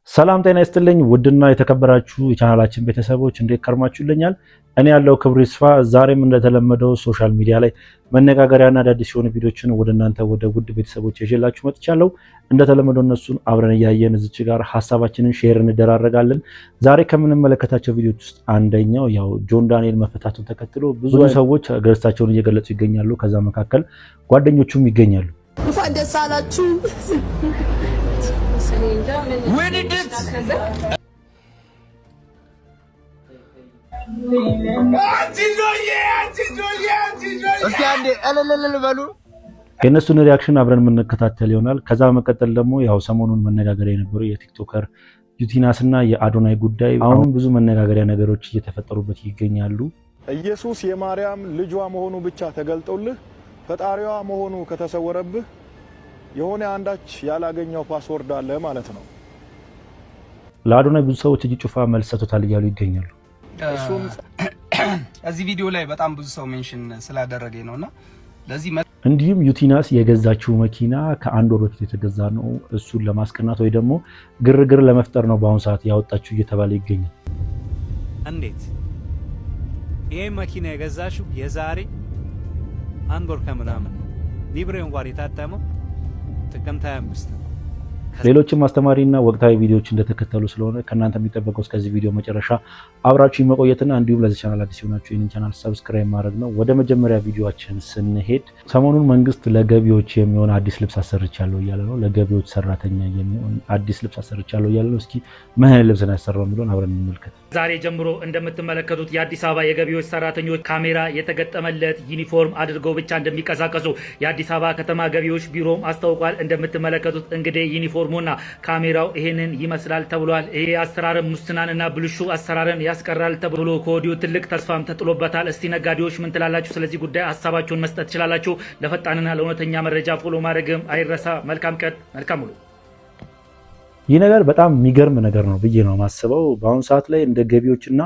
ሰላም ጤና ይስጥልኝ ውድና የተከበራችሁ የቻናላችን ቤተሰቦች እንዴት ከርማችሁልኛል? እኔ ያለው ክብሩ ይስፋ። ዛሬም እንደተለመደው ሶሻል ሚዲያ ላይ መነጋገሪያና አዳዲስ የሆኑ ቪዲዮችን ወደ እናንተ ወደ ውድ ቤተሰቦች ይዤላችሁ መጥቻለሁ። እንደተለመደው እነሱን አብረን እያየን እዚች ጋር ሀሳባችንን ሼር እንደራረጋለን። ዛሬ ከምንመለከታቸው ቪዲዮዎች ውስጥ አንደኛው ያው ጆን ዳንኤል መፈታቱን ተከትሎ ብዙ ሰዎች ገጽታቸውን እየገለጹ ይገኛሉ። ከዛ መካከል ጓደኞቹም ይገኛሉ። እንኳን ደስ አላችሁ። የእነሱን ሪያክሽን አብረን የምንከታተል ይሆናል። ከዛ በመቀጠል ደግሞ ያው ሰሞኑን መነጋገሪያ የነበረው የቲክቶከር ዩቲናስ እና የአዶናይ ጉዳይ አሁንም ብዙ መነጋገሪያ ነገሮች እየተፈጠሩበት ይገኛሉ። ኢየሱስ የማርያም ልጇ መሆኑ ብቻ ተገልጦልህ ፈጣሪዋ መሆኑ ከተሰወረብህ የሆነ አንዳች ያላገኘው ፓስወርድ አለ ማለት ነው። ለአዶናይ ብዙ ሰዎች እጅ ጩፋ መልስ ሰጥቶታል እያሉ ይገኛሉ። እዚህ ቪዲዮ ላይ በጣም ብዙ ሰው ሜንሽን ስላደረገኝ ነውና ለዚህ እንዲሁም ዩቲናስ የገዛችው መኪና ከአንድ ወር በፊት የተገዛ ነው፣ እሱን ለማስቀናት ወይ ደግሞ ግርግር ለመፍጠር ነው በአሁኑ ሰዓት ያወጣችው እየተባለ ይገኛል። እንዴት ይሄ መኪና የገዛችው የዛሬ አንድ ወር ከምናምን ነው። ሊብሬ እንኳን የታተመው ጥቅምት 25 ነው። ሌሎችም አስተማሪና ወቅታዊ ቪዲዮዎች እንደተከተሉ ስለሆነ ከእናንተ የሚጠበቀው እስከዚህ ቪዲዮ መጨረሻ አብራችሁ መቆየትና እንዲሁም ለዚህ ቻናል አዲስ ሆናችሁ ይህንን ቻናል ሰብስክራይብ ማድረግ ነው። ወደ መጀመሪያ ቪዲዮአችን ስንሄድ ሰሞኑን መንግስት ለገቢዎች የሚሆን አዲስ ልብስ አሰርቻለሁ እያለ ነው። ለገቢዎች ሰራተኛ የሚሆን አዲስ ልብስ አሰርቻለሁ እያለ ነው። እስኪ ምን ልብስ ነው ያሰራው የሚለውን አብረን እንመልከት። ዛሬ ጀምሮ እንደምትመለከቱት የአዲስ አበባ የገቢዎች ሰራተኞች ካሜራ የተገጠመለት ዩኒፎርም አድርገው ብቻ እንደሚቀሳቀሱ የአዲስ አበባ ከተማ ገቢዎች ቢሮም አስታውቋል። እንደምትመለከቱት እንግዲህ ዩኒፎርሙና ካሜራው ይሄንን ይመስላል ተብሏል። ይሄ አሰራር ሙስናንና ብልሹ አሰራርን ያስቀራል ተብሎ ከወዲሁ ትልቅ ተስፋም ተጥሎበታል። እስቲ ነጋዴዎች ምን ትላላችሁ? ስለዚህ ጉዳይ ሀሳባችሁን መስጠት ትችላላችሁ። ለፈጣንና ለእውነተኛ መረጃ ፎሎ ማድረግም አይረሳ። መልካም ቀን፣ መልካም ሙሉ። ይህ ነገር በጣም የሚገርም ነገር ነው ብዬ ነው የማስበው። በአሁኑ ሰዓት ላይ እንደ ገቢዎችና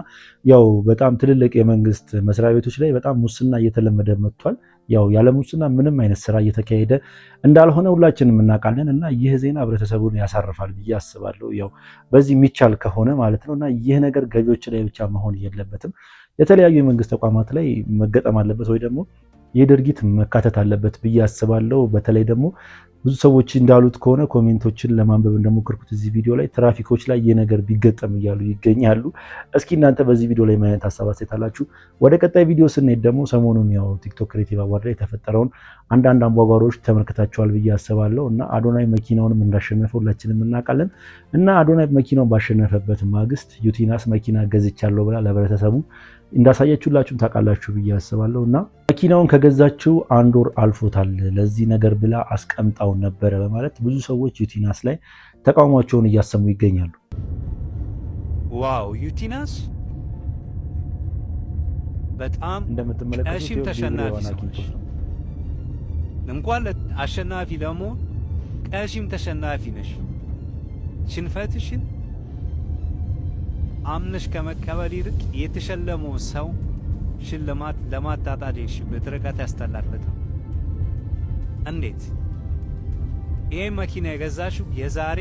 ያው በጣም ትልልቅ የመንግስት መስሪያ ቤቶች ላይ በጣም ሙስና እየተለመደ መጥቷል። ያው ያለ ሙስና ምንም አይነት ስራ እየተካሄደ እንዳልሆነ ሁላችንም እናውቃለን እና ይህ ዜና ህብረተሰቡን ያሳርፋል ብዬ አስባለሁ። ያው በዚህ የሚቻል ከሆነ ማለት ነው እና ይህ ነገር ገቢዎች ላይ ብቻ መሆን የለበትም። የተለያዩ የመንግስት ተቋማት ላይ መገጠም አለበት ወይ ደግሞ ይህ ድርጊት መካተት አለበት ብዬ አስባለሁ። በተለይ ደግሞ ብዙ ሰዎች እንዳሉት ከሆነ ኮሜንቶችን ለማንበብ እንደሞከርኩት እዚህ ቪዲዮ ላይ ትራፊኮች ላይ ይህ ነገር ቢገጠም እያሉ ይገኛሉ። እስኪ እናንተ በዚህ ቪዲዮ ላይ ምን አይነት ሀሳብ አስተያየት አላችሁ? ወደ ቀጣይ ቪዲዮ ስንሄድ ደግሞ ሰሞኑን ያው ቲክቶክ ክሬቲቭ አዋርድ ላይ የተፈጠረውን አንዳንድ አምባጓሮች ተመልክታችኋል ብዬ አስባለሁ እና አዶናይ መኪናውንም እንዳሸነፈ ሁላችንም እናውቃለን እና አዶናይ መኪናውን ባሸነፈበት ማግስት ዩቲናስ መኪና ገዝቻለሁ ብላ ለህብረተሰቡ እንዳሳየችሁላችሁም ታውቃላችሁ ብዬ አስባለሁ እና መኪናውን ከገዛችው አንድ ወር አልፎታል ለዚህ ነገር ብላ አስቀምጣው ነበረ በማለት ብዙ ሰዎች ዩቲናስ ላይ ተቃውሟቸውን እያሰሙ ይገኛሉ። ዋው ዩቲናስ በጣም እንደምትመለከቱት ተሸናፊ ነሽ። እንኳን አሸናፊ ለመሆን ቀሽም ተሸናፊ ነሽ። ሽንፈትሽን አምነሽ ከመቀበል ይልቅ የተሸለመው ሰው ሽልማት ለማጣጣልሽ በትርቀት ያስተላልፈታ። እንዴት ይሄ መኪና የገዛሽው የዛሬ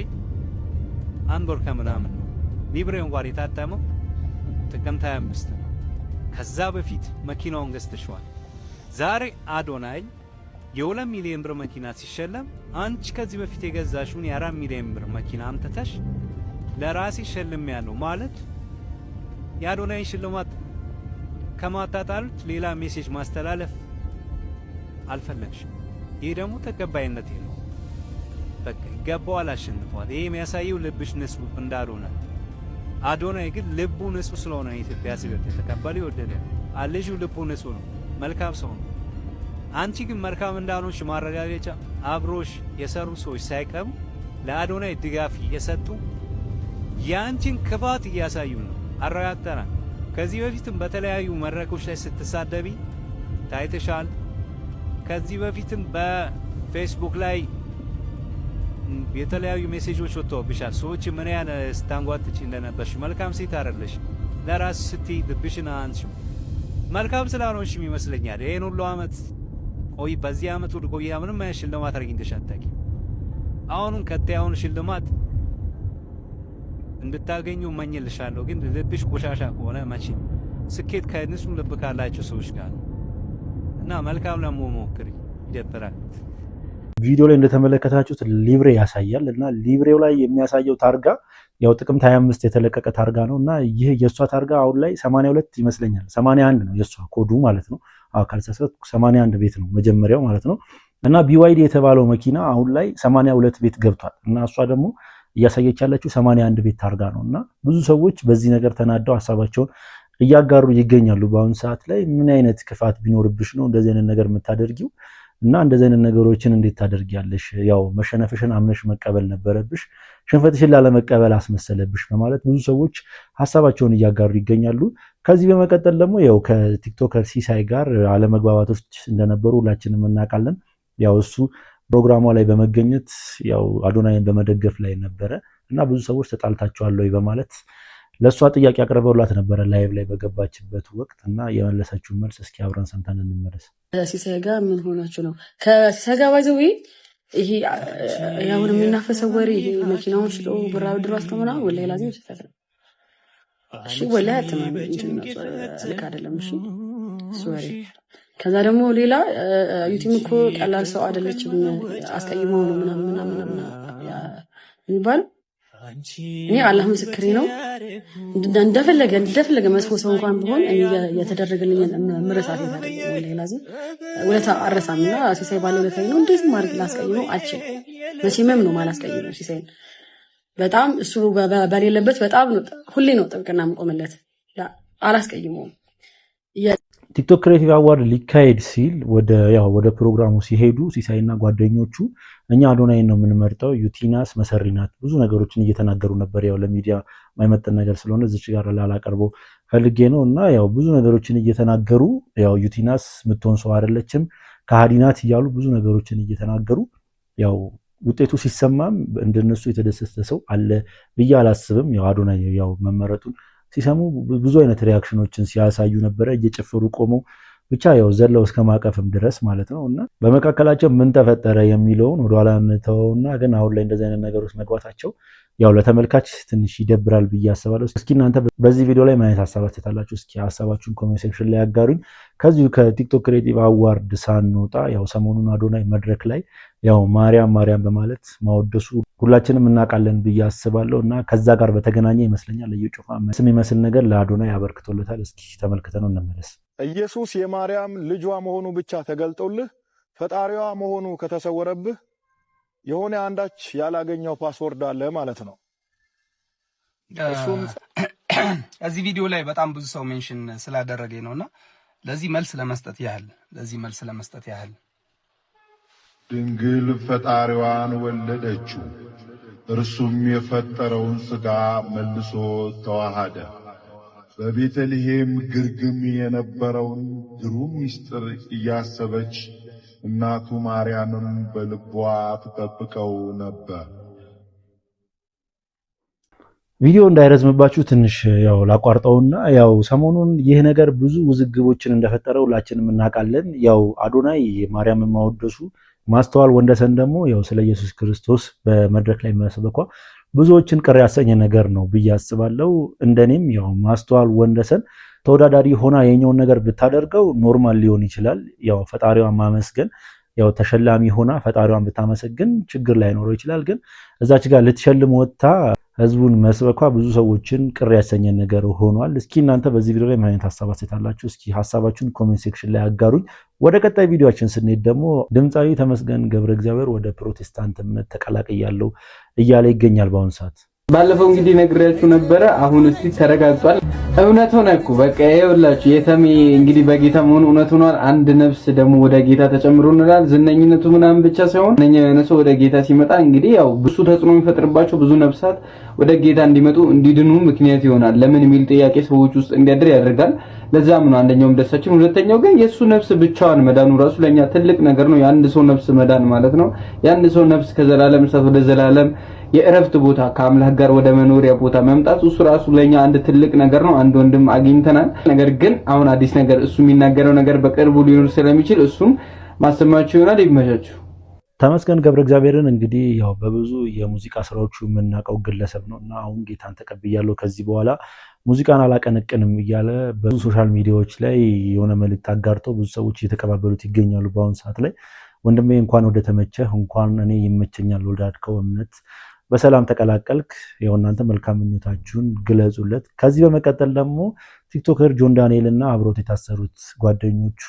አንድ ወር ከምናምን ነው። ሊብሬ እንኳን የታተመው ጥቅምት 25 ነው። ከዛ በፊት መኪናውን ገዝተሽዋል። ዛሬ አዶናይ የ2 ሚሊዮን ብር መኪና ሲሸለም አንቺ ከዚህ በፊት የገዛሽውን የ4 ሚሊዮን ብር መኪና አምጥተሽ ለራሴ ሸልም ያለው ማለት የአዶናይ ሽልማት ከማጣጣሉት ሌላ ሜሴጅ ማስተላለፍ አልፈለግሽም። ይሄ ደግሞ ተቀባይነት የለው። በቃ ይገባዋል፣ አሸንፏል። ይሄ የሚያሳየው ልብሽ ንጹህ እንዳልሆነ። አዶናይ ግን ልቡ ንጹህ ስለሆነ የኢትዮጵያ ሕዝብ የተቀበለው ይወደደ አለሽ። ልቡ ንጹህ ነው፣ መልካም ሰው ነው። አንቺ ግን መልካም እንዳልሆንሽ ማረጋገጫ አብሮሽ የሰሩ ሰዎች ሳይቀሩ ለአዶናይ ድጋፍ እየሰጡ ያንቺን ክፋት እያሳዩ ነው። አረጋግጠናል። ከዚህ በፊትም በተለያዩ መድረኮች ላይ ስትሳደቢ ታይተሻል። ከዚህ በፊትም በፌስቡክ ላይ የተለያዩ ሜሴጆች ወጥተውብሻል። ሰዎች ምን ያህል ስታንጓትች እንደነበርሽ መልካም ሴት አይደለሽ። ለራስ ስትይ ልብሽን አንቺም መልካም ስላልሆንሽም ይመስለኛል ይሄን ሁሉ አመት ቆይ በዚህ አመት ሁሉ ቆይ ምንም አይነት ሽልማት አግኝተሽ አታውቂም። አሁንም ቀጣዩን ሽልማት እንድታገኙ እመኝልሻለሁ። ግን ልብሽ ቆሻሻ ከሆነ መቼም ስኬት ከንጹህ ልብ ካላቸው ሰዎች ጋር ነው እና መልካም ለመሆን ሞክሪ። ይደብራል። ቪዲዮ ላይ እንደተመለከታችሁት ሊብሬ ያሳያል እና ሊብሬው ላይ የሚያሳየው ታርጋ ያው ጥቅምት 25 የተለቀቀ ታርጋ ነው እና ይህ የሷ ታርጋ አሁን ላይ 82 ይመስለኛል 81 ነው የሷ ኮዱ ማለት ነው። ካልተሳሳትኩ 81 ቤት ነው መጀመሪያው ማለት ነው። እና ቢዋይዲ የተባለው መኪና አሁን ላይ 82 ቤት ገብቷል እና እሷ ደግሞ እያሳየች ያለችው 81 ቤት ታርጋ ነው እና ብዙ ሰዎች በዚህ ነገር ተናደው ሀሳባቸውን እያጋሩ ይገኛሉ። በአሁኑ ሰዓት ላይ ምን አይነት ክፋት ቢኖርብሽ ነው እንደዚህ አይነት ነገር የምታደርጊው? እና እንደዚህ አይነት ነገሮችን እንዴት ታደርጊያለሽ? ያው መሸነፍሽን አምነሽ መቀበል ነበረብሽ፣ ሽንፈትሽን ላለመቀበል አስመሰለብሽ በማለት ብዙ ሰዎች ሀሳባቸውን እያጋሩ ይገኛሉ። ከዚህ በመቀጠል ደግሞ ያው ከቲክቶከር ሲሳይ ጋር አለመግባባቶች እንደነበሩ ሁላችንም እናውቃለን። ያው እሱ ፕሮግራሟ ላይ በመገኘት ያው አዶናይን በመደገፍ ላይ ነበረ እና ብዙ ሰዎች ተጣልታቸዋል ወይ በማለት ለእሷ ጥያቄ አቅርበውላት ነበረ ላይቭ ላይ በገባችበት ወቅት እና የመለሰችውን መልስ እስኪ አብረን ሰምተን እንመለስ። ሲሳይ ጋር ምን ሆናችሁ ነው? ከሲሳይ ጋር ባይዘው ይሄ ያሁን የሚናፈሰው ወሬ ይሄ መኪናውን ሽጦ ብር አብድሮ አስተምና ወላሂ ላዚም ሲፈታ እሺ፣ ወላሂ አትመን እንጂ ልክ አይደለም። እሺ ሶሪ። ከዛ ደግሞ ሌላ ዩቲም እኮ ቀላል ሰው አይደለችም፣ አስቀይመው ነው ምናምን የሚባል እኔ አላህ ምስክሬ ነው። እንደፈለገ መስፎ ሰው እንኳን ቢሆን የተደረገልኝ ምርሳት ወላሂ ላዚም ወለታ አረሳምና ሲሳይ ባለው ለታይ ነው እንዴት ማድረግ ላስቀይመው አልችል። መቼም ነው ማላስቀይመው ሲሳይ በጣም እሱ በሌለበት በጣም ሁሌ ነው ጥብቅና የምቆምለት፣ አላስቀይመውም። ቲክቶክ ክሬቲቭ አዋርድ ሊካሄድ ሲል ወደ ፕሮግራሙ ሲሄዱ ሲሳይና ጓደኞቹ እኛ አዶናይን ነው የምንመርጠው፣ ዩቲናስ መሰሪ ናት፣ ብዙ ነገሮችን እየተናገሩ ነበር። ያው ለሚዲያ የማይመጥን ነገር ስለሆነ እዚች ጋር ላላቀርበው ፈልጌ ነው እና ያው ብዙ ነገሮችን እየተናገሩ ያው ዩቲናስ የምትሆን ሰው አይደለችም ከሃዲ ናት እያሉ ብዙ ነገሮችን እየተናገሩ ያው ውጤቱ ሲሰማም እንደነሱ የተደሰተ ሰው አለ ብዬ አላስብም። ያው አዶናይ ያው መመረጡን ሲሰሙ ብዙ አይነት ሪያክሽኖችን ሲያሳዩ ነበረ፣ እየጨፈሩ ቆመው ብቻ ያው ዘለው እስከ ማቀፍም ድረስ ማለት ነው። እና በመካከላቸው ምን ተፈጠረ የሚለውን ወደኋላ እንተወውና ግን አሁን ላይ እንደዚህ አይነት ነገሮች መግባታቸው ያው ለተመልካች ትንሽ ይደብራል ብዬ አስባለሁ። እስኪ እናንተ በዚህ ቪዲዮ ላይ ምን አይነት ሀሳብ አስተያየታላችሁ? እስኪ ሀሳባችሁን ኮሜንት ሴክሽን ላይ ያጋሩኝ። ከዚሁ ከቲክቶክ ክሬቲቭ አዋርድ ሳንወጣ ያው ሰሞኑን አዶናይ መድረክ ላይ ያው ማርያም በማለት ማወደሱ ሁላችንም እናውቃለን ብዬ አስባለሁ እና ከዛ ጋር በተገናኘ ይመስለኛል እየጮፋ ስም ይመስል ነገር ለአዶናይ አበርክቶለታል። እስኪ ተመልክተነው እንመለስ። ኢየሱስ የማርያም ልጇ መሆኑ ብቻ ተገልጦልህ ፈጣሪዋ መሆኑ ከተሰወረብህ የሆነ አንዳች ያላገኘው ፓስወርድ አለ ማለት ነው። እዚህ ቪዲዮ ላይ በጣም ብዙ ሰው ሜንሽን ስላደረገኝ ነውና ለዚህ መልስ ለመስጠት ያህል ድንግል ፈጣሪዋን ወለደችው፣ እርሱም የፈጠረውን ሥጋ መልሶ ተዋሃደ። በቤተልሔም ግርግም የነበረውን ግሩም ምስጢር እያሰበች እናቱ ማርያምም በልቧ ትጠብቀው ነበር። ቪዲዮ እንዳይረዝምባችሁ ትንሽ ያው ላቋርጠውና ያው ሰሞኑን ይህ ነገር ብዙ ውዝግቦችን እንደፈጠረ ሁላችንም እናውቃለን። ያው አዶናይ ማርያምን ማወደሱ ማስተዋል ወንደሰን ደግሞ ያው ስለ ኢየሱስ ክርስቶስ በመድረክ ላይ መስበኳ ብዙዎችን ቅር ያሰኘ ነገር ነው ብዬ አስባለሁ። እንደኔም ያው ማስተዋል ወንደሰን ተወዳዳሪ ሆና የኛውን ነገር ብታደርገው ኖርማል ሊሆን ይችላል። ያው ፈጣሪዋን ማመስገን ያው ተሸላሚ ሆና ፈጣሪዋን ብታመሰግን ችግር ላይኖረው ይችላል። ግን እዛች ጋር ልትሸልም ወጥታ ህዝቡን መስበኳ ብዙ ሰዎችን ቅር ያሰኘ ነገር ሆኗል። እስኪ እናንተ በዚህ ቪዲዮ ላይ ምን አይነት ሀሳብ አስተያየታላችሁ? እስኪ ሀሳባችሁን ኮሜንት ሴክሽን ላይ አጋሩኝ። ወደ ቀጣይ ቪዲዮአችን ስንሄድ ደግሞ ድምፃዊ ተመስገን ገብረ እግዚአብሔር ወደ ፕሮቴስታንት እምነት ተቀላቅያለሁ እያለ ይገኛል በአሁኑ ሰዓት። ባለፈው እንግዲህ ነግሬያችሁ ነበረ። አሁን እስቲ ተረጋግጧል። እውነት ሆነ እኮ በቃ ይኸውላችሁ የተሜ እንግዲህ በጌታ መሆኑ እውነት ሆኗል። አንድ ነፍስ ደግሞ ወደ ጌታ ተጨምሮልናል። ዝነኝነቱ ምናምን ብቻ ሳይሆን እነኛ የሆነ ሰው ወደ ጌታ ሲመጣ እንግዲህ ያው ብዙ ተጽዕኖ የሚፈጥርባቸው ብዙ ነፍሳት ወደ ጌታ እንዲመጡ እንዲድኑ ምክንያት ይሆናል። ለምን የሚል ጥያቄ ሰዎች ውስጥ እንዲያድር ያደርጋል። ለዛም ነው አንደኛውም ደሳችን። ሁለተኛው ግን የሱ ነፍስ ብቻዋን መዳኑ ራሱ ለኛ ትልቅ ነገር ነው። የአንድ ሰው ነፍስ መዳን ማለት ነው። የአንድ ሰው ነፍስ ከዘላለም እሳት ወደ ዘላለም የእረፍት ቦታ ከአምላክ ጋር ወደ መኖሪያ ቦታ መምጣት እሱ ራሱ ለኛ አንድ ትልቅ ነገር ነው። አንድ ወንድም አግኝተናል። ነገር ግን አሁን አዲስ ነገር እሱ የሚናገረው ነገር በቅርቡ ሊኖር ስለሚችል እሱም ማሰማችሁ ይሆናል። ይመቻችሁ። ተመስገን ገብረ እግዚአብሔርን እንግዲህ ያው በብዙ የሙዚቃ ስራዎቹ የምናውቀው ግለሰብ ነው እና አሁን ጌታን ተቀብያለሁ ከዚህ በኋላ ሙዚቃን አላቀነቅንም እያለ ብዙ ሶሻል ሚዲያዎች ላይ የሆነ መልእክት አጋርተው ብዙ ሰዎች እየተቀባበሉት ይገኛሉ። በአሁኑ ሰዓት ላይ ወንድሜ እንኳን ወደ ተመቸህ፣ እንኳን እኔ ይመቸኛል ወዳድከው እምነት በሰላም ተቀላቀልክ። ያው እናንተ መልካም ምኞታችሁን ግለጹለት። ከዚህ በመቀጠል ደግሞ ቲክቶከር ጆን ዳንኤል እና አብሮት የታሰሩት ጓደኞቹ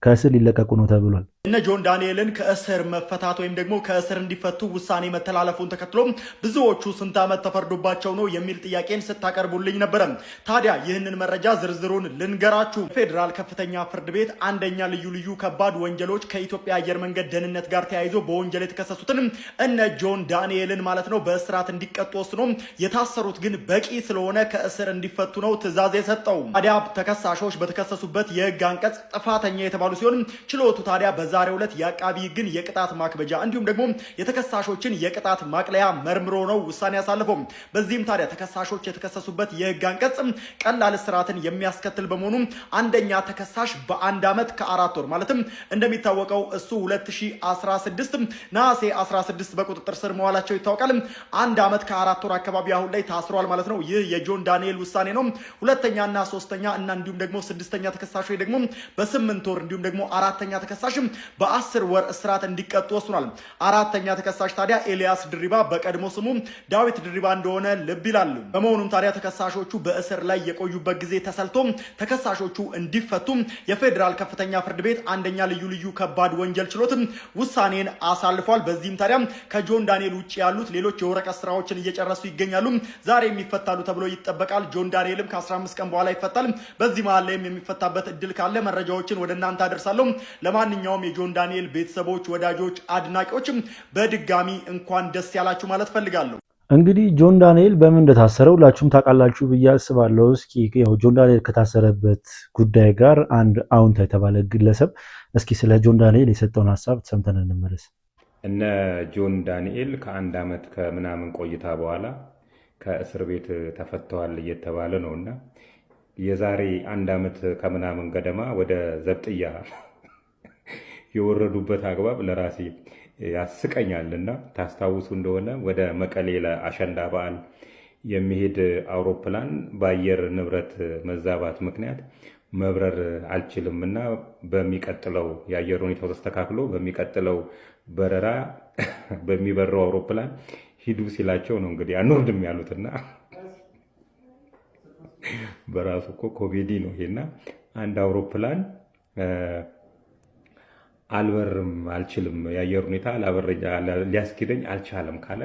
ከእስር ሊለቀቁ ነው ተብሏል። እነ ጆን ዳንኤልን ከእስር መፈታት ወይም ደግሞ ከእስር እንዲፈቱ ውሳኔ መተላለፉን ተከትሎ ብዙዎቹ ስንት ዓመት ተፈርዶባቸው ነው የሚል ጥያቄን ስታቀርቡልኝ ነበረ። ታዲያ ይህንን መረጃ ዝርዝሩን ልንገራችሁ። ፌዴራል ከፍተኛ ፍርድ ቤት አንደኛ ልዩ ልዩ ከባድ ወንጀሎች ከኢትዮጵያ አየር መንገድ ደህንነት ጋር ተያይዞ በወንጀል የተከሰሱትን እነ ጆን ዳንኤልን ማለት ነው በእስራት እንዲቀጡ ወስኖ የታሰሩት ግን በቂ ስለሆነ ከእስር እንዲፈቱ ነው ትዕዛዝ የሰጠው። ታዲያ ተከሳሾች በተከሰሱበት የህግ አንቀጽ ጥፋተኛ የተባሉ ሲሆን ችሎቱ ታዲያ በዛሬው ዕለት የአቃቢ ህግን የቅጣት ማክበጃ እንዲሁም ደግሞ የተከሳሾችን የቅጣት ማቅለያ መርምሮ ነው ውሳኔ ያሳለፈው። በዚህም ታዲያ ተከሳሾች የተከሰሱበት የህግ አንቀጽ ቀላል እስራትን የሚያስከትል በመሆኑ አንደኛ ተከሳሽ በ1 ዓመት ከ4 ወር ማለትም እንደሚታወቀው እሱ 2016 ነሐሴ 16 በቁጥጥር ስር መዋላቸው ይታወቃል። 1 ዓመት ከ4 ወር አካባቢ አሁን ላይ ታስሯል ማለት ነው። ይህ የጆን ዳንኤል ውሳኔ ነው። ሁለተኛና ሶስተኛ እና እንዲሁም ደግሞ ስድስተኛ ተከሳሾች ደግሞ በ8 ወር እንዲሁም ደግሞ አራተኛ ተከሳሽ በ10 ወር እስራት እንዲቀጡ ወስኗል። አራተኛ ተከሳሽ ታዲያ ኤልያስ ድሪባ በቀድሞ ስሙ ዳዊት ድሪባ እንደሆነ ልብ ይላሉ። በመሆኑም ታዲያ ተከሳሾቹ በእስር ላይ የቆዩበት ጊዜ ተሰልቶ ተከሳሾቹ እንዲፈቱ የፌዴራል ከፍተኛ ፍርድ ቤት አንደኛ ልዩ ልዩ ከባድ ወንጀል ችሎት ውሳኔን አሳልፏል። በዚህም ታዲያ ከጆን ዳንኤል ውጭ ያሉት ሌሎች የወረቀት ስራዎችን እየጨረሱ ይገኛሉ። ዛሬ የሚፈታሉ ተብሎ ይጠበቃል። ጆን ዳንኤልም ከ15 ቀን በኋላ ይፈታል። በዚህ መሃል ላይም የሚፈታበት እድል ካለ መረጃዎችን ወደ እናንተ አደርሳለሁ። ለማንኛውም የጆን ዳንኤል ቤተሰቦች፣ ወዳጆች፣ አድናቂዎችም በድጋሚ እንኳን ደስ ያላችሁ ማለት ፈልጋለሁ። እንግዲህ ጆን ዳንኤል በምን እንደታሰረ ሁላችሁም ታውቃላችሁ ብዬ አስባለሁ። እስኪ ያው ጆን ዳንኤል ከታሰረበት ጉዳይ ጋር አንድ አውንታ የተባለ ግለሰብ እስኪ ስለ ጆን ዳንኤል የሰጠውን ሀሳብ ሰምተን እንመለስ። እነ ጆን ዳንኤል ከ1 ዓመት ከምናምን ቆይታ በኋላ ከእስር ቤት ተፈተዋል እየተባለ ነው እና የዛሬ 1 ዓመት ከምናምን ገደማ ወደ ዘብጥያ የወረዱበት አግባብ ለራሴ ያስቀኛልና ታስታውሱ እንደሆነ ወደ መቀሌ ለአሸንዳ በዓል የሚሄድ አውሮፕላን በአየር ንብረት መዛባት ምክንያት መብረር አልችልም እና በሚቀጥለው የአየር ሁኔታው ተስተካክሎ በሚቀጥለው በረራ በሚበረው አውሮፕላን ሂዱ ሲላቸው ነው እንግዲህ አንወርድም ያሉትና በራሱ እኮ ኮሜዲ ነው ይሄና አንድ አውሮፕላን አልበርም አልችልም የአየር ሁኔታ ሊያስኪደኝ አልቻለም ካለ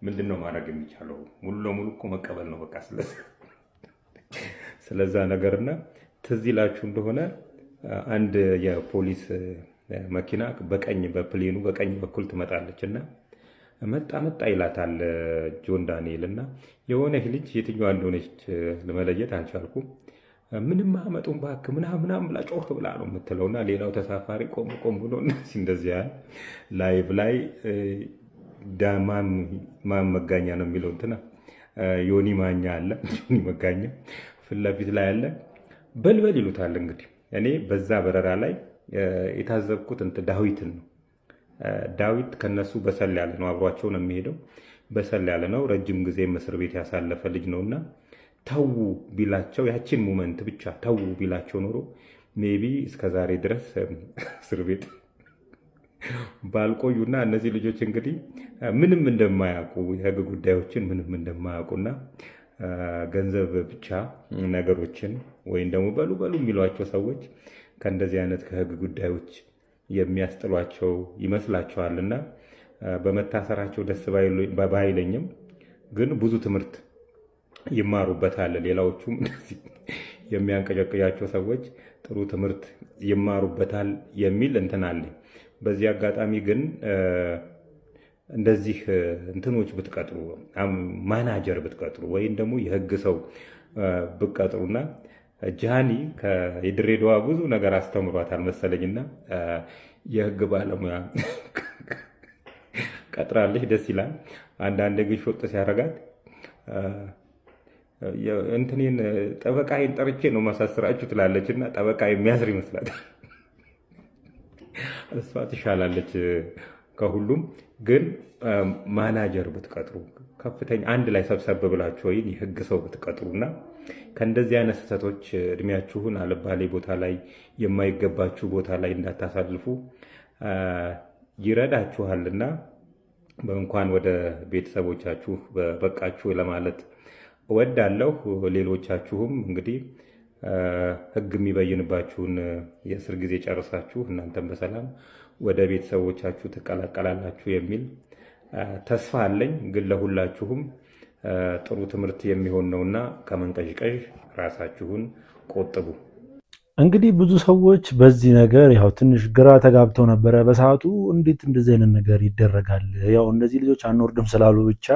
ምንድነው ማድረግ የሚቻለው? ሙሉ ለሙሉ እኮ መቀበል ነው በቃ። ስለዛ ነገርና ትዝ ይላችሁ እንደሆነ አንድ የፖሊስ መኪና በቀኝ በፕሌኑ በቀኝ በኩል ትመጣለች እና መጣ ይላታል ጆን ዳንኤል እና የሆነ ልጅ የትኛዋ እንደሆነች ለመለየት አልቻልኩም። ምንም አመጡን ባክ ምናምን ብላ ጮህ ብላ ነው የምትለውና ሌላው ተሳፋሪ ቆም ብሎ እንደዚህ ያለ ላይቭ ላይ ዳማም መጋኛ ነው የሚለው እንትና ዮኒ ማኛ አለ ዮኒ መጋኛ ፊት ለፊት ላይ አለ በልበል ይሉታል። እንግዲህ እኔ በዛ በረራ ላይ የታዘብኩት ዳዊትን ነው። ዳዊት ከነሱ በሰል ያለ ነው፣ አብሯቸው ነው የሚሄደው። በሰል ያለ ነው፣ ረጅም ጊዜ እስር ቤት ያሳለፈ ልጅ ነውና ተው ቢላቸው ያችን ሞመንት ብቻ ተው ቢላቸው ኖሮ ሜቢ እስከዛሬ ድረስ እስር ቤት ባልቆዩና እነዚህ ልጆች እንግዲህ ምንም እንደማያውቁ የህግ ጉዳዮችን ምንም እንደማያውቁና ገንዘብ ብቻ ነገሮችን ወይም ደግሞ በሉ የሚሏቸው ሰዎች ከእንደዚህ አይነት ከህግ ጉዳዮች የሚያስጥሏቸው ይመስላቸዋልና በመታሰራቸው ደስ ባይለኝም ግን ብዙ ትምህርት ይማሩበታል። ሌላዎቹም እንደዚህ የሚያንቀጨቅጫቸው ሰዎች ጥሩ ትምህርት ይማሩበታል የሚል እንትን አለ። በዚህ አጋጣሚ ግን እንደዚህ እንትኖች ብትቀጥሩ ማናጀር ብትቀጥሩ ወይም ደግሞ የህግ ሰው ብትቀጥሩና ጃኒ ከድሬዳዋ ብዙ ነገር አስተምሯታል መሰለኝና የህግ ባለሙያ ቀጥራለች። ደስ ይላል። አንዳንድ ግን ሾጥ ሲያረጋት እንትኔን ጠበቃዬን ጠርቼ ነው ማሳስራችሁ ትላለችና ጠበቃ የሚያስር ይመስላታል። እሷ ትሻላለች ከሁሉም ግን ማናጀር ብትቀጥሩ ከፍተኛ አንድ ላይ ሰብሰብ ብላችሁ ወይ የህግ ሰው ብትቀጥሩና ከእንደዚህ አይነት ስህተቶች እድሜያችሁን አልባሌ ቦታ ላይ የማይገባችሁ ቦታ ላይ እንዳታሳልፉ ይረዳችኋልና በእንኳን ወደ ቤተሰቦቻችሁ በቃችሁ ለማለት እወዳለሁ። ሌሎቻችሁም እንግዲህ ህግ የሚበይንባችሁን የእስር ጊዜ ጨርሳችሁ እናንተም በሰላም ወደ ቤተሰቦቻችሁ ትቀላቀላላችሁ የሚል ተስፋ አለኝ። ግን ለሁላችሁም ጥሩ ትምህርት የሚሆን ነውና ከመንቀዥቀዥ ራሳችሁን ቆጥቡ። እንግዲህ ብዙ ሰዎች በዚህ ነገር ያው ትንሽ ግራ ተጋብተው ነበረ በሰዓቱ። እንዴት እንደዚህ አይነት ነገር ይደረጋል? ያው እነዚህ ልጆች አንወርድም ስላሉ ብቻ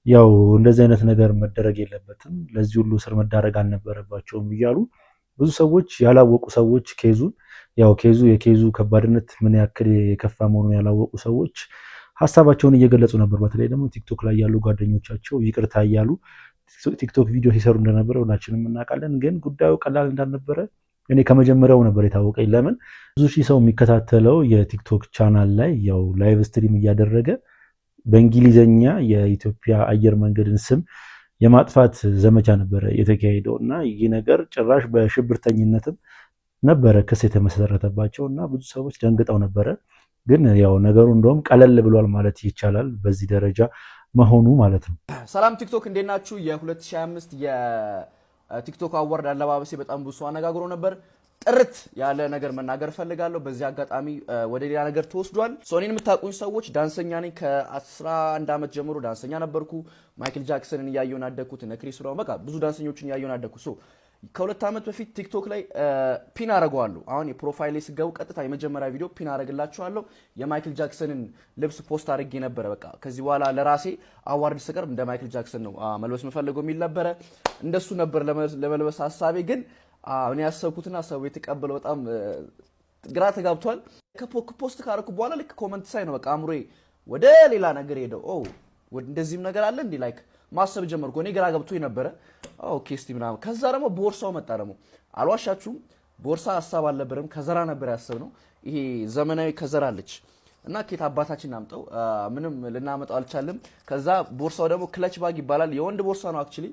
ያው እንደዚህ አይነት ነገር መደረግ የለበትም፣ ለዚህ ሁሉ እስር መዳረግ አልነበረባቸውም እያሉ ብዙ ሰዎች ያላወቁ ሰዎች የኬዙ ከባድነት ምን ያክል የከፋ መሆኑን ያላወቁ ሰዎች ሀሳባቸውን እየገለጹ ነበር። በተለይ ደግሞ ቲክቶክ ላይ ያሉ ጓደኞቻቸው ይቅርታ እያሉ ቲክቶክ ቪዲዮ ሲሰሩ እንደነበረ ሁላችንም እናውቃለን። ግን ጉዳዩ ቀላል እንዳልነበረ እኔ ከመጀመሪያው ነበር የታወቀኝ። ለምን ብዙ ሺህ ሰው የሚከታተለው የቲክቶክ ቻናል ላይ ያው ላይቭ ስትሪም እያደረገ በእንግሊዘኛ የኢትዮጵያ አየር መንገድን ስም የማጥፋት ዘመቻ ነበረ የተካሄደው እና ይህ ነገር ጭራሽ በሽብርተኝነትም ነበረ ክስ የተመሰረተባቸው እና ብዙ ሰዎች ደንግጠው ነበረ። ግን ያው ነገሩ እንደውም ቀለል ብሏል ማለት ይቻላል በዚህ ደረጃ መሆኑ ማለት ነው። ሰላም ቲክቶክ እንዴት ናችሁ? የ2025 የቲክቶክ አዋርድ አለባበሴ በጣም ብዙ ሰው አነጋግሮ ነበር። ጥርት ያለ ነገር መናገር ፈልጋለሁ። በዚህ አጋጣሚ ወደ ሌላ ነገር ተወስዷል። እኔን የምታውቁኝ ሰዎች ዳንሰኛ ነኝ። ከ11 ዓመት ጀምሮ ዳንሰኛ ነበርኩ። ማይክል ጃክሰንን እያየሁ አደግኩት፣ እነ ክሪስ ብራውን፣ በቃ ብዙ ዳንሰኞችን እያየሁ አደግኩ። ከ2 ዓመት በፊት ቲክቶክ ላይ ፒን አረጋለሁ። አሁን የፕሮፋይል ላይ ስገቡ ቀጥታ የመጀመሪያ ቪዲዮ ፒን አረግላችኋለሁ። የማይክል ጃክሰንን ልብስ ፖስት አድርጌ ነበረ። በቃ ከዚህ በኋላ ለራሴ አዋርድ ስቀርብ እንደ ማይክል ጃክሰን ነው መልበስ የምፈልገው የሚል ነበረ። እንደሱ ነበር ለመልበስ ሀሳቤ። ግን እኔ ያሰብኩትና ሰው የተቀበለው በጣም ግራ ተጋብቷል። ከፖስት ካረኩ በኋላ ልክ ኮመንት ሳይ ነው በቃ አምሮዬ ወደ ሌላ ነገር ሄደው እንደዚህም ነገር አለ እንዲ ላይክ ማሰብ ጀመርኩ። እኔ ግራ ገብቶ ነበረ። ኦኬ እስቲ ምናምን። ከዛ ደግሞ ቦርሳው መጣ። ደግሞ አልዋሻችሁም ቦርሳ ሀሳብ አልነበረም፣ ከዘራ ነበር ያሰብነው። ይሄ ዘመናዊ ከዘራ አለች እና ኬት አባታችን አምጠው ምንም ልናመጣው አልቻለም። ከዛ ቦርሳው ደግሞ ክለች ባግ ይባላል። የወንድ ቦርሳ ነው አክቹሊ።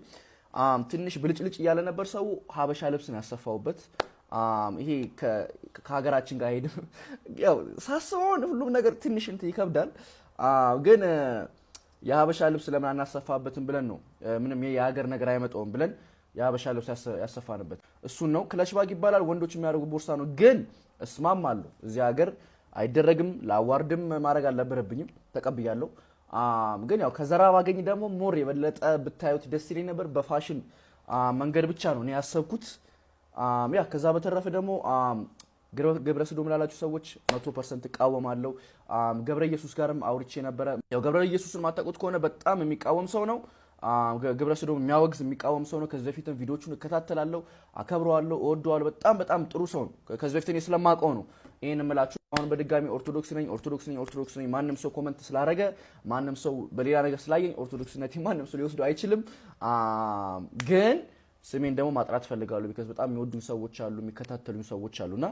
ትንሽ ብልጭልጭ እያለ ነበር። ሰው ሀበሻ ልብስ ነው ያሰፋውበት። ይሄ ከሀገራችን ጋር ሄድ ያው ሳስበው ሁሉም ነገር ትንሽ እንትን ይከብዳል። ግን የሀበሻ ልብስ ለምን አናሰፋበትም ብለን ነው። ምንም የሀገር ነገር አይመጣውም ብለን የሀበሻ ልብስ ያሰፋንበት እሱን ነው። ክለች ባግ ይባላል። ወንዶች የሚያደርጉ ቦርሳ ነው። ግን እስማማለሁ እዚህ ሀገር አይደረግም። ለአዋርድም ማድረግ አልነበረብኝም፣ ተቀብያለሁ። ግን ያው ከዘራ ባገኝ ደግሞ ሞር የበለጠ ብታዩት ደስ ይለኝ ነበር። በፋሽን መንገድ ብቻ ነው እኔ ያሰብኩት። ያ ከዛ በተረፈ ደግሞ ገብረ ሰዶም ላላችሁ ሰዎች 100% እቃወማለሁ። ገብረ ኢየሱስ ጋርም አውርቼ ነበረ። ያው ገብረ ኢየሱስን ማታውቁት ከሆነ በጣም የሚቃወም ሰው ነው። ገብረ ሰዶም የሚያወግዝ የሚቃወም ሰው ነው። ከዚህ በፊትም ቪዲዮቹን እከታተላለሁ፣ አከብረዋለሁ፣ እወደዋለሁ። በጣም በጣም ጥሩ ሰው ነው። ከዚህ በፊት እኔ ስለማውቀው ነው ይሄን እምላችሁ። አሁን በድጋሚ ኦርቶዶክስ ነኝ። ማንም ሰው ኮመንት ስላረገ ማንም ሰው በሌላ ነገር ስላየኝ ኦርቶዶክስነቴ ማንም ሰው ሊወስዱ አይችልም። ግን ስሜን ደግሞ ማጥራት ፈልጋለሁ። ቢካዝ በጣም የሚወዱኝ ሰዎች አሉ፣ የሚከታተሉኝ ሰዎች አሉና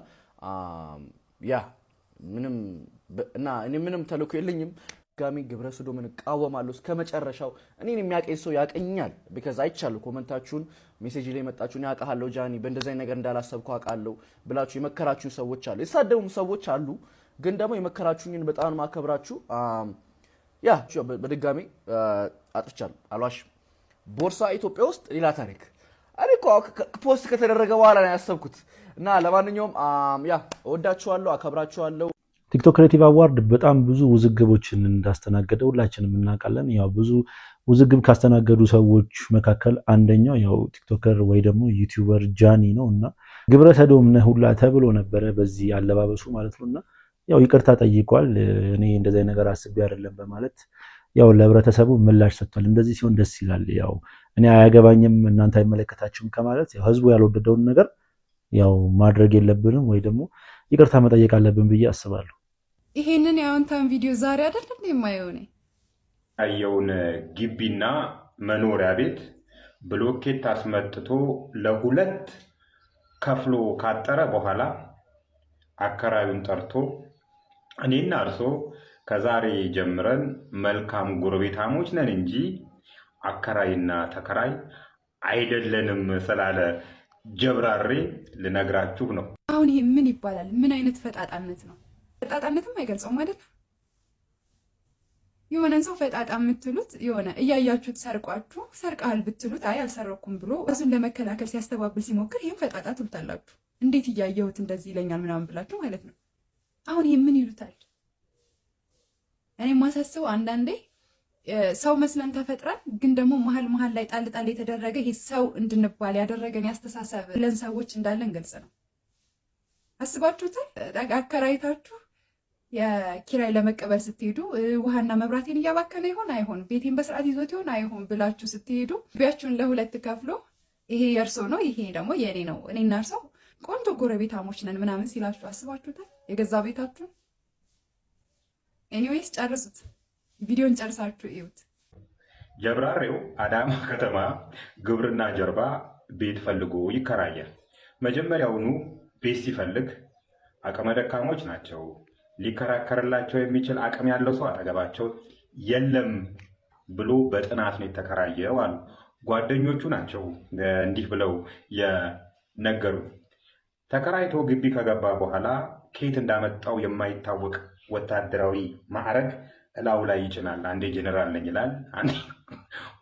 ያ እኔ ምንም ተልእኮ የለኝም። ጋሚ ግብረ ሰዶምን እቃወማለሁ እስከ መጨረሻው። እኔን የሚያቀኝ ሰው ያቀኛል። ቢካዝ አይቻለሁ ኮመንታችሁን፣ ሜሴጅ ላይ መጣችሁን ያውቃለሁ ጃኒ በእንደዚህ ነገር እንዳላሰብኩ አውቃለሁ ብላችሁ የመከራችሁኝ ሰዎች አሉ፣ የተሳደቡም ሰዎች አሉ። ግን ደግሞ የመከራችሁኝን በጣም ማከብራችሁ። ያ በድጋሚ አጥፍቻለሁ፣ አልዋሽም። ቦርሳ ኢትዮጵያ ውስጥ ሌላ ታሪክ። እኔ እኮ ፖስት ከተደረገ በኋላ ነው ያሰብኩት። እና ለማንኛውም ያ እወዳችኋለሁ፣ አከብራችኋለሁ። ቲክቶክ ክሬቲቭ አዋርድ በጣም ብዙ ውዝግቦችን እንዳስተናገደ ሁላችንም እናውቃለን። ያው ብዙ ውዝግብ ካስተናገዱ ሰዎች መካከል አንደኛው ያው ቲክቶከር ወይ ደግሞ ዩቲዩበር ጃኒ ነው እና ግብረ ሰዶም ነህ ሁላ ተብሎ ነበረ በዚህ አለባበሱ ማለት ነው። እና ያው ይቅርታ ጠይቋል። እኔ እንደዚህ ነገር አስቤ አይደለም በማለት ያው ለህብረተሰቡ ምላሽ ሰጥቷል። እንደዚህ ሲሆን ደስ ይላል። ያው እኔ አያገባኝም እናንተ አይመለከታችሁም ከማለት ያው ህዝቡ ያልወደደውን ነገር ያው ማድረግ የለብንም ወይ ደግሞ ይቅርታ መጠየቅ አለብን ብዬ አስባለሁ። ይሄንን የአዎንታን ቪዲዮ ዛሬ አይደለም የማየው ነኝ ያየውን ግቢና መኖሪያ ቤት ብሎኬት አስመጥቶ ለሁለት ከፍሎ ካጠረ በኋላ አከራዩን ጠርቶ እኔና እርሶ ከዛሬ ጀምረን መልካም ጎረቤታሞች ነን እንጂ አከራይና ተከራይ አይደለንም ስላለ ጀብራሬ ልነግራችሁ ነው። አሁን ይሄ ምን ይባላል? ምን አይነት ፈጣጣነት ነው? ፈጣጣነትም አይገልጸውም አይደል? የሆነን ሰው ፈጣጣ የምትሉት የሆነ እያያችሁት ሰርቋችሁ ሰርቃል ብትሉት አይ አልሰረኩም ብሎ ራሱን ለመከላከል ሲያስተባብል ሲሞክር ይህም ፈጣጣ ትሉታላችሁ። እንዴት እያየሁት እንደዚህ ይለኛል ምናምን ብላችሁ ማለት ነው። አሁን ይህ ምን ይሉታል? እኔ ማሳስበው አንዳንዴ ሰው መስለን ተፈጥረን ግን ደግሞ መሀል ላይ ጣል ጣል የተደረገ ይሄ ሰው እንድንባል ያደረገን ያስተሳሰብ ለን ሰዎች እንዳለን ግልጽ ነው። አስባችሁታል? አከራይታችሁ የኪራይ ለመቀበል ስትሄዱ ውሃና መብራቴን እያባከነ ይሆን አይሆን፣ ቤቴን በስርዓት ይዞት ይሆን አይሆን ብላችሁ ስትሄዱ ግቢያችሁን ለሁለት ከፍሎ ይሄ የእርሶ ነው ይሄ ደግሞ የኔ ነው፣ እኔና እርሶ ቆንጆ ጎረቤታሞች ነን ምናምን ሲላችሁ አስባችሁታል? የገዛ ቤታችሁ። ኤኒዌይስ ጨርሱት፣ ቪዲዮን ጨርሳችሁ እዩት። ጀብራሬው አዳማ ከተማ ግብርና ጀርባ ቤት ፈልጎ ይከራያል። መጀመሪያውኑ ቤት ሲፈልግ አቅመ ደካሞች ናቸው፣ ሊከራከርላቸው የሚችል አቅም ያለው ሰው አጠገባቸው የለም ብሎ በጥናት ነው የተከራየው አሉ። ጓደኞቹ ናቸው እንዲህ ብለው የነገሩ። ተከራይቶ ግቢ ከገባ በኋላ ከየት እንዳመጣው የማይታወቅ ወታደራዊ ማዕረግ እላው ላይ ይጭናል። አንዴ ጀነራል ነኝ ይላል፣ አንዴ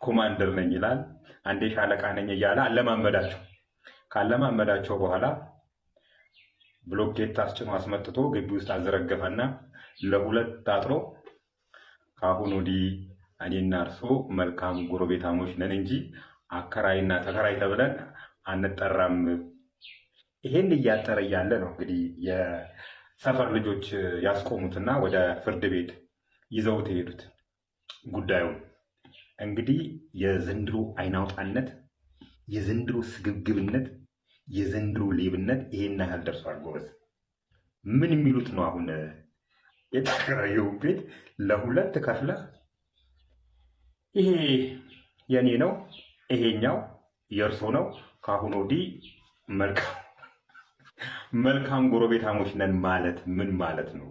ኮማንደር ነኝ ይላል፣ አንዴ ሻለቃ ነኝ እያለ አለማመዳቸው። ካለማመዳቸው በኋላ ብሎኬት አስጭኖ አስመጥቶ ግቢ ውስጥ አዘረገፈና ለሁለት አጥሮ ከአሁን ወዲህ እኔና እርሶ መልካም ጎረቤታሞች ነን እንጂ አከራይና ተከራይ ተብለን አንጠራም። ይሄን እያጠረ እያለ ነው እንግዲህ የሰፈር ልጆች ያስቆሙትና ወደ ፍርድ ቤት ይዘውት የሄዱት ጉዳዩን። እንግዲህ የዘንድሮ አይናውጣነት፣ የዘንድሮ ስግብግብነት፣ የዘንድሮ ሌብነት ይሄን ያህል ደርሷል። ጎበዝ ምን የሚሉት ነው? አሁን የተከራየው ቤት ለሁለት ከፍለህ ይሄ የኔ ነው ይሄኛው የእርሶ ነው ከአሁን ወዲህ መልካም ጎረቤታሞች ነን ማለት ምን ማለት ነው?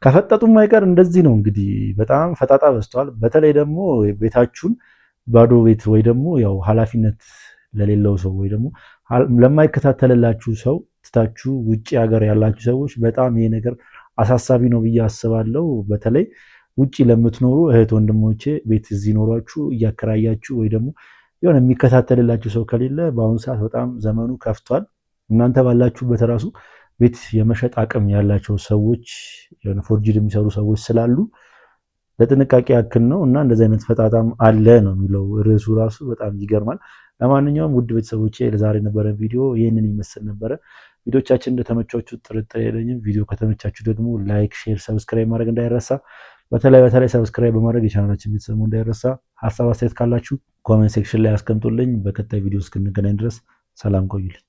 ከፈጠጡም አይቀር እንደዚህ ነው እንግዲህ። በጣም ፈጣጣ በዝቷል። በተለይ ደግሞ ቤታችሁን ባዶ ቤት ወይ ደግሞ ያው ኃላፊነት ለሌለው ሰው ወይ ደግሞ ለማይከታተልላችሁ ሰው ትታችሁ ውጪ ሀገር ያላችሁ ሰዎች በጣም ይሄ ነገር አሳሳቢ ነው ብዬ አስባለሁ። በተለይ ውጪ ለምትኖሩ እህት ወንድሞቼ ቤት እዚህ ኖሯችሁ እያከራያችሁ ወይ ደግሞ የሆነ የሚከታተልላችሁ ሰው ከሌለ በአሁኑ ሰዓት በጣም ዘመኑ ከፍቷል። እናንተ ባላችሁበት ራሱ ቤት የመሸጥ አቅም ያላቸው ሰዎች የሆነ ፎርጅድ የሚሰሩ ሰዎች ስላሉ ለጥንቃቄ ያክል ነው እና እንደዚህ አይነት ፈጣጣም አለ ነው የሚለው ርዕሱ ራሱ በጣም ይገርማል። ለማንኛውም ውድ ቤተሰቦቼ ለዛሬ ነበረ ቪዲዮ ይህንን ይመስል ነበረ። ቪዲዮቻችን እንደተመቻችሁ ጥርጥር የለኝም። ቪዲዮ ከተመቻችሁ ደግሞ ላይክ፣ ሼር፣ ሰብስክራይብ ማድረግ እንዳይረሳ። በተለይ ሰብስክራይብ በማድረግ የቻናላችን ቤተሰብ እንዳይረሳ። ሀሳብ አስተያየት ካላችሁ ኮሜንት ሴክሽን ላይ አስቀምጡልኝ። በቀጣይ ቪዲዮ እስክንገናኝ ድረስ ሰላም ቆዩልኝ።